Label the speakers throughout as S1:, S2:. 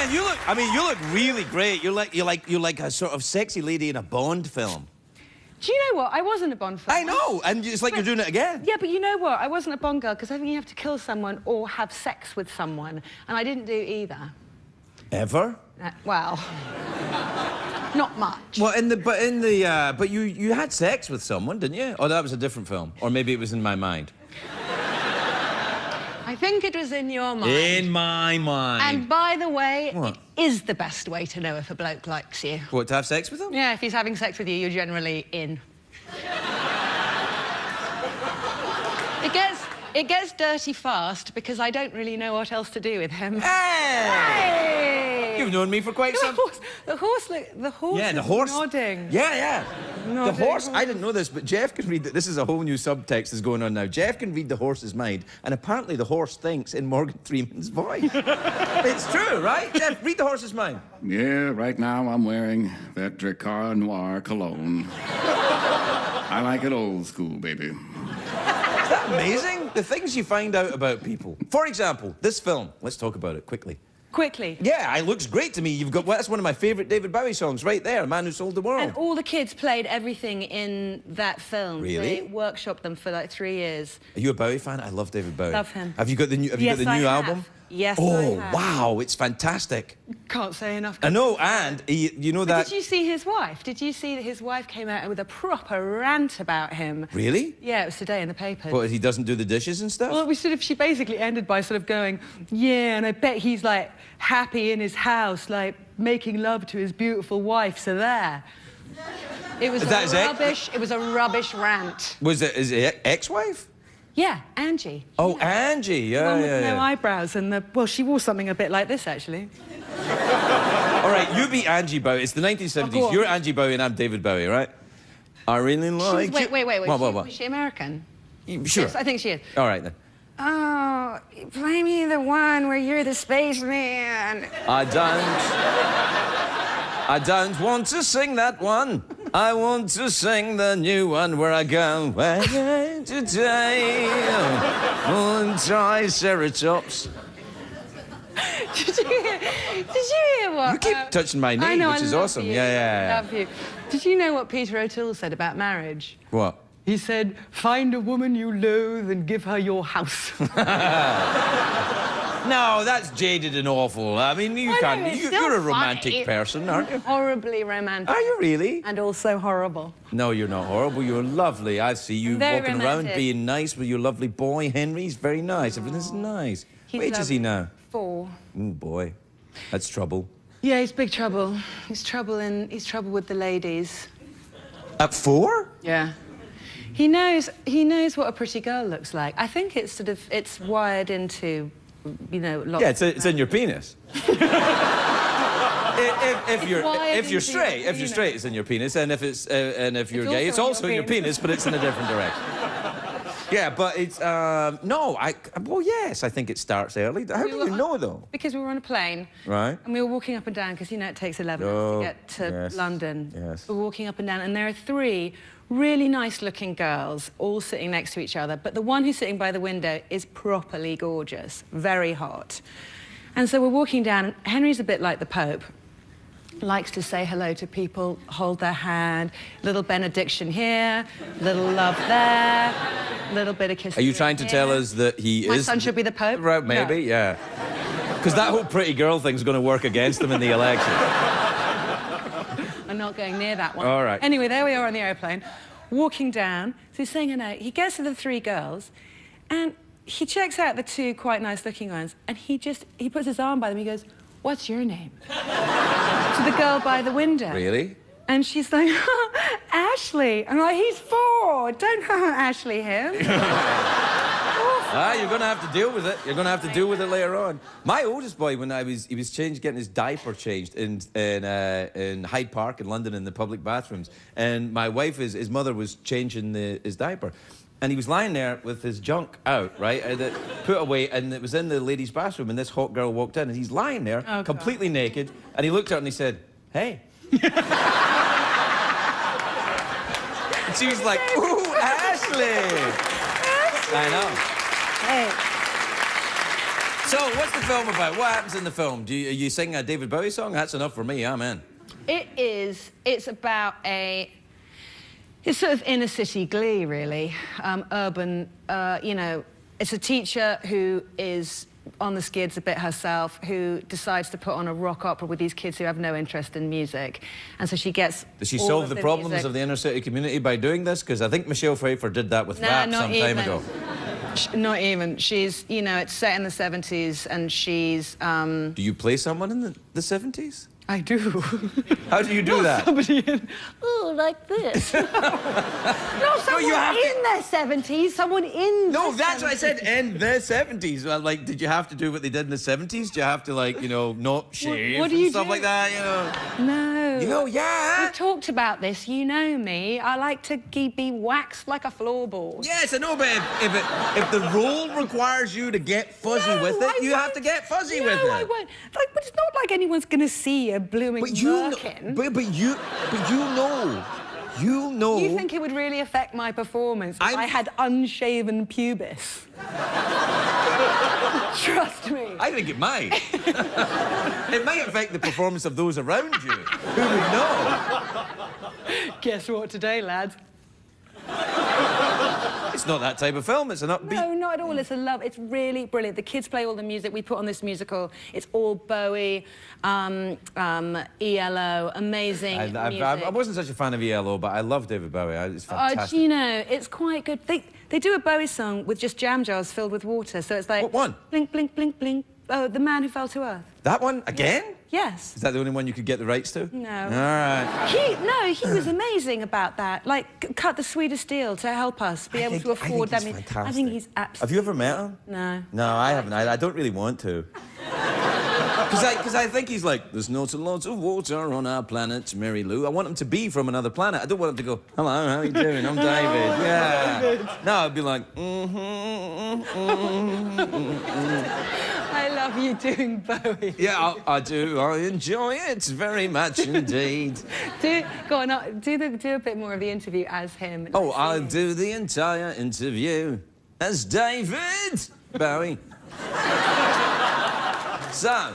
S1: Man, you look, I mean, you look really great. You're like a sort of sexy lady in a Bond film.
S2: Do you know what? I wasn't a Bond film.
S1: I know, and it's like you're doing it again.
S2: Yeah, but you know what? I wasn't a Bond girl because I think you have to kill someone or have sex with someone, and I didn't do either.
S1: Ever?
S2: Well, not much.
S1: Well, but you had sex with someone, didn't you? Or that was a different film, or maybe it was in my mind.
S2: I think it was in your mind.
S1: In my mind.
S2: And by the way,
S1: What?
S2: it is the best way to know if a bloke likes you.
S1: What, to have sex with him?
S2: Yeah, if he's having sex with you, you're generally in. It gets dirty fast because I don't really know what else to do with him.
S1: Hey! You've known me for quite some...
S2: The horse
S1: Yeah, the
S2: is
S1: horse.
S2: nodding.
S1: Yeah.
S2: Nodding.
S1: The horse, I didn't know this, but Jeff can read that. This is a whole new subtext that's going on now. Jeff can read the horse's mind, and apparently the horse thinks in Morgan Freeman's voice. It's true, right? Jeff, read the horse's mind.
S3: Yeah, right now I'm wearing that Dracar Noir cologne. I like it old school, baby.
S1: Isn't that amazing? The things you find out about people. For example, this film. Let's talk about it quickly.
S2: Quickly.
S1: Yeah, it looks great to me. You've got, well, that's one of my favourite David Bowie songs right there, The Man Who Sold the World.
S2: And all the kids played everything in that film.
S1: Really?
S2: They workshopped them for like 3 years.
S1: Are you a Bowie fan? I love David Bowie.
S2: Love him.
S1: Have you got the new, album?
S2: Yes,
S1: oh,
S2: I have.
S1: wow, it's fantastic.
S2: Can't say enough.
S1: I know, and you know that...
S2: Did you see his wife? Did you see that his wife came out with a proper rant about him?
S1: Really?
S2: Yeah, it was today in the papers.
S1: What, he doesn't do the dishes and stuff?
S2: Well, she basically ended by sort of going, yeah, and I bet he's, like, happy in his house, like, making love to his beautiful wife, so there. It was it was a rubbish rant.
S1: Was it his ex-wife?
S2: Yeah, Angie.
S1: Oh, Angie, yeah,
S2: the one with no eyebrows and well, she wore something a bit like this, actually.
S1: All right, you be Angie Bowie. It's the 1970s.
S2: Oh,
S1: you're Angie Bowie and I'm David Bowie, right? I really like
S2: Wait.
S1: What?
S2: Was she American?
S1: Sure.
S2: Yes, I think she is.
S1: All right, then.
S2: Oh, play me the one where you're the spaceman.
S1: I don't want to sing that one. I want to sing the new one where I go today. Triceratops.
S2: Did you hear what?
S1: You keep touching my knee, which is awesome. Yeah.
S2: Love you. Did you know what Peter O'Toole said about marriage?
S1: What?
S2: He said, find a woman you loathe and give her your house.
S1: No, that's jaded and awful. I mean, you're a romantic person, aren't you?
S2: Horribly romantic.
S1: Are you really?
S2: And also horrible.
S1: No, you're not horrible. You're lovely. I see you walking around being nice with your lovely boy, Henry. He's very nice. Everything's nice. What age is he now?
S2: 4.
S1: Oh, boy. That's trouble.
S2: Yeah, he's big trouble. He's trouble with the ladies.
S1: At 4?
S2: Yeah. He knows what a pretty girl looks like. I think it's sort of, it's wired into, you know, lots.
S1: Yeah, it's in your penis. if you're straight, it's in your penis, and if you're gay, it's also in your penis, but it's in a different direction. Yeah, but it's well, yes, I think it starts early. How do you know, though?
S2: Because we were on a plane.
S1: Right.
S2: And we were walking up and down, because, you know, it takes 11 hours to get to London.
S1: Yes.
S2: We're walking up and down, and there are 3 really nice-looking girls all sitting next to each other, but the one who's sitting by the window is properly gorgeous, very hot. And so we're walking down, and Henry's a bit like the Pope. Likes to say hello to people, hold their hand, little benediction here, little love there, little bit of kissing.
S1: Are you trying to tell us that he is...
S2: My son should be the Pope?
S1: Right, maybe, yeah. Because that whole pretty girl thing's going to work against him in the election.
S2: I'm not going near that one.
S1: All right.
S2: Anyway, there we are on the airplane, walking down. So he's saying hello. He gets to the 3 girls, and he checks out the 2 quite nice-looking ones, and he puts his arm by them. He goes, "What's your name?" to the girl by the window.
S1: Really?
S2: And she's like, Ashley. I'm like, he's 4. Don't Ashley him.
S1: You're going to have to deal with it. You're going to have to deal with it later on. My oldest boy, when he was getting his diaper changed in Hyde Park in London in the public bathrooms, and my wife, his mother, was changing his diaper. And he was lying there with his junk out, right? Put away, and it was in the ladies' bathroom, and this hot girl walked in, and he's lying there, completely naked, and he looked at her and he said, "Hey." And she was like, "Ooh, Ashley." I know.
S2: Hey.
S1: So, what's the film about? What happens in the film? Are you sing a David Bowie song? That's enough for me, I'm in.
S2: It's about it's sort of inner city glee, really. Urban, you know, it's a teacher who is on the skids a bit herself, who decides to put on a rock opera with these kids who have no interest in music. And so she gets
S1: Does she
S2: all
S1: solve
S2: of
S1: the problems
S2: music.
S1: of the inner city community by doing this? Because I think Michelle Pfeiffer did that with rap some time ago.
S2: Not even. She's, you know, it's set in the 70s and she's...
S1: Do you play someone in the 70s?
S2: I do.
S1: How do you do that?
S2: Somebody in... Oh, like this. No, someone
S1: you have
S2: in their 70s. Someone in
S1: No,
S2: the
S1: that's
S2: 70s.
S1: what I said, in the 70s. Well, like, did you have to do what they did in the 70s? Do you have to, like, you know, not shave
S2: what do
S1: and
S2: you
S1: stuff
S2: do?
S1: like that, you know?
S2: No.
S1: You know, yeah.
S2: We've talked about this. You know me. I like to be waxed like a floorboard.
S1: Yes, I know, but if the role requires you to get fuzzy with it, you have to get fuzzy with it.
S2: No, I won't. Like, but it's not like anyone's going to see a blooming merkin.
S1: But you know.
S2: You think it would really affect my performance if I had unshaven pubis? Trust me.
S1: I think it might. It might affect the performance of those around you. Who would know?
S2: Guess what today, lads?
S1: It's not that type of film. It's an upbeat.
S2: No, not at all. It's It's really brilliant. The kids play all the music we put on this musical. It's all Bowie, ELO, amazing music.
S1: I wasn't such a fan of ELO, but I love David Bowie. It's fantastic.
S2: You know, it's quite good. They do a Bowie song with just jam jars filled with water, so it's like...
S1: What one?
S2: Blink, blink, blink, blink. Oh, The Man Who Fell to Earth.
S1: That one? Again?
S2: Yes.
S1: Is that the only one you could get the rights to?
S2: No.
S1: All right.
S2: He was amazing about that. Like, cut the sweetest deal to help us be able to afford that.
S1: I think he's fantastic.
S2: I think he's absolutely...
S1: Have you ever met him?
S2: No.
S1: No, I haven't. I don't really want to. Because I think he's like, there's lots and lots of water on our planet, Mary Lou. I want him to be from another planet. I don't want him to go, hello, how are you doing? I'm David. Yeah. David. No, I'd be like,
S2: I love you doing Bowie.
S1: Yeah, I do. I enjoy it very much indeed.
S2: Go on, do a bit more of the interview as him.
S1: Oh, I'll do the entire interview as David Bowie. So,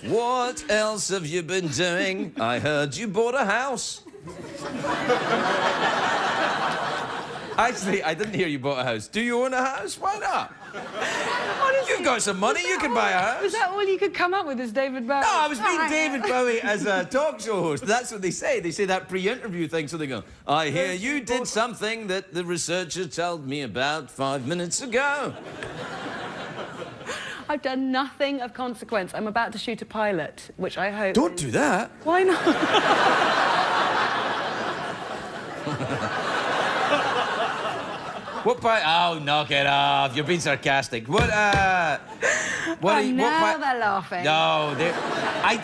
S1: what else have you been doing? I heard you bought a house. Actually, I didn't hear you bought a house. Do you own a house? Why not?
S2: Honestly,
S1: You've got some money, you can buy a house.
S2: Was that all you could come up with as David Bowie?
S1: No, I was being David Bowie as a talk show host. That's what they say. They say that pre-interview thing, so they go, I hear you did something that the researcher told me about 5 minutes ago.
S2: I've done nothing of consequence. I'm about to shoot a pilot, which I hope...
S1: Don't do that.
S2: Why not?
S1: What part? Oh, knock it off. You're being sarcastic. What,
S2: now they're laughing.
S1: No, I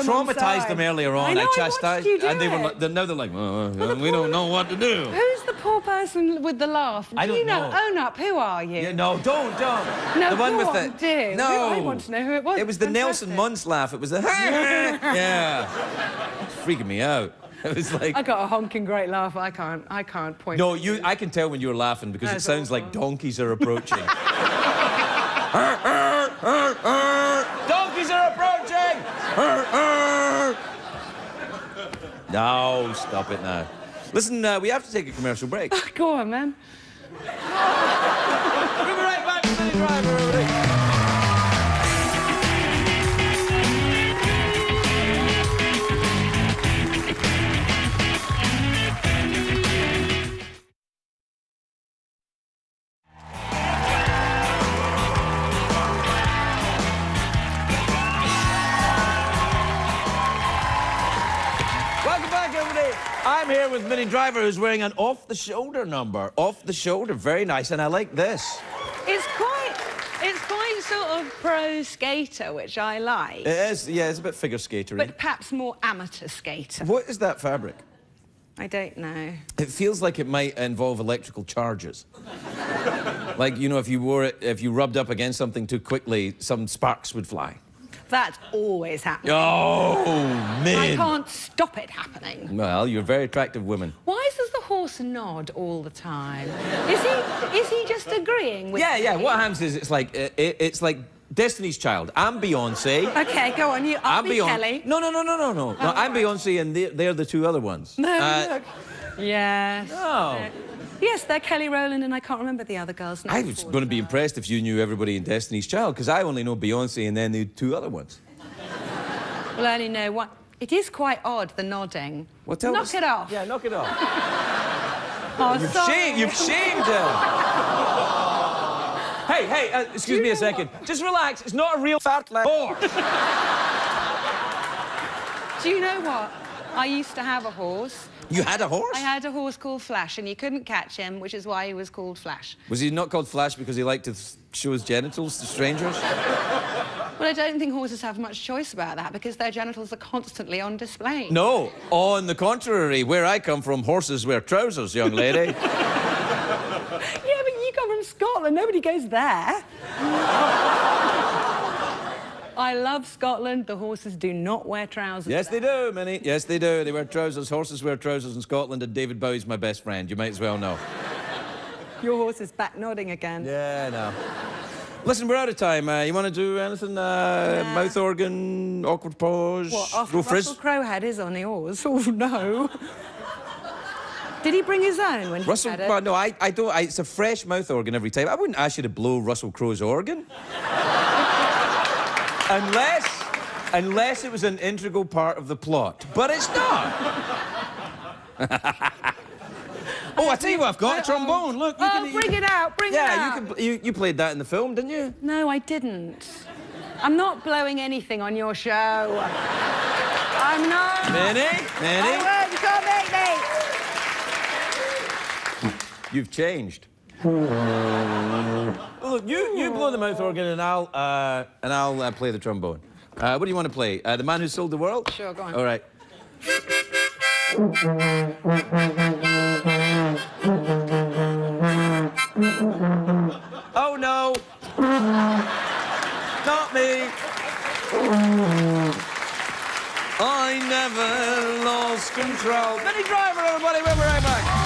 S1: traumatized them earlier on.
S2: I know,
S1: I chastised,
S2: you do
S1: and
S2: it.
S1: now they're like, we don't know what to do.
S2: Who's the poor person with the laugh?
S1: I don't know.
S2: Own up. Who are you?
S1: Yeah, no, don't.
S2: No,
S1: the one
S2: go
S1: with
S2: on,
S1: the
S2: do.
S1: No,
S2: I want to know who it was.
S1: It was the
S2: Fantastic.
S1: Nelson Muntz laugh. It was the yeah. It's freaking me out. It was like
S2: I got a honking great laugh. I can't point.
S1: no, I can tell when you're laughing because it sounds like donkeys are approaching. Donkeys are approaching! No, stop it now. Listen, we have to take a commercial break.
S2: Go on, man.
S1: We'll be right back with Minnie Driver, everybody. Welcome back, everybody. I'm here with Minnie Driver, who's wearing an off-the-shoulder number. Off-the-shoulder, very nice, and I like this.
S2: It's quite sort of pro skater, which I like.
S1: It is, yeah, it's a bit figure skatery.
S2: But perhaps more amateur skater.
S1: What is that fabric?
S2: I don't know.
S1: It feels like it might involve electrical charges. Like, you know, if you wore it, if you rubbed up against something too quickly, some sparks would fly.
S2: That's always happening.
S1: Oh, man.
S2: I can't stop it happening.
S1: Well, you're a very attractive woman.
S2: Why does the horse nod all the time? Is he just agreeing with me?
S1: Yeah. What happens is it's like Destiny's Child. I'm Beyonce.
S2: Okay, go on. I'll be Kelly.
S1: No, I'm Beyonce, and they're the two other ones.
S2: No, look. Yes.
S1: No.
S2: Yes, they're Kelly Rowland, and I can't remember the other girls' names.
S1: I was going to be impressed if you knew everybody in Destiny's Child, because I only know Beyonce and then the two other ones.
S2: Well, I only know one. It is quite odd, the nodding.
S1: Well,
S2: knock it off.
S1: Yeah, knock it off.
S2: Oh, sorry.
S1: You've shamed her. Hey, excuse me a second. Just relax. It's not a real fat horse.
S2: Do you know what? I used to have a horse.
S1: You had a horse?
S2: I had a horse called Flash, and you couldn't catch him, which is why he was called Flash.
S1: Was he not called Flash because he liked to show his genitals to strangers?
S2: Well, I don't think horses have much choice about that, because their genitals are constantly on display.
S1: No, on the contrary. Where I come from, horses wear trousers, young lady.
S2: Yeah, but you come from Scotland. Nobody goes there. I love Scotland. The horses do not wear trousers.
S1: Yes, they do, Minnie. Yes, they do. They wear trousers. Horses wear trousers in Scotland, and David Bowie's my best friend. You might as well know.
S2: Your horse is back nodding again.
S1: Yeah, no. Listen, we're out of time. You want to do anything? Mouth organ, awkward pause?
S2: What, after
S1: go frizz?
S2: Russell Crowe had his on the oars? Oh, no. Did he bring his own when he had it?
S1: Well, no, I don't. It's a fresh mouth organ every time. I wouldn't ask you to blow Russell Crowe's organ. Unless it was an integral part of the plot. But it's not. Oh, I tell you what, I've got a trombone. Look, you can...
S2: bring it out, bring it out.
S1: Yeah, you played that in the film, didn't you?
S2: No, I didn't. I'm not blowing anything on your show. I'm not.
S1: Minnie?
S2: I won't, you can't make me.
S1: You've changed. Well, look, you blow the mouth organ and I'll play the trombone. What do you want to play? The Man Who Sold the World?
S2: Sure, go on.
S1: All right. Oh no! Not me! I never lost control. Minnie Driver, everybody, we'll be right back.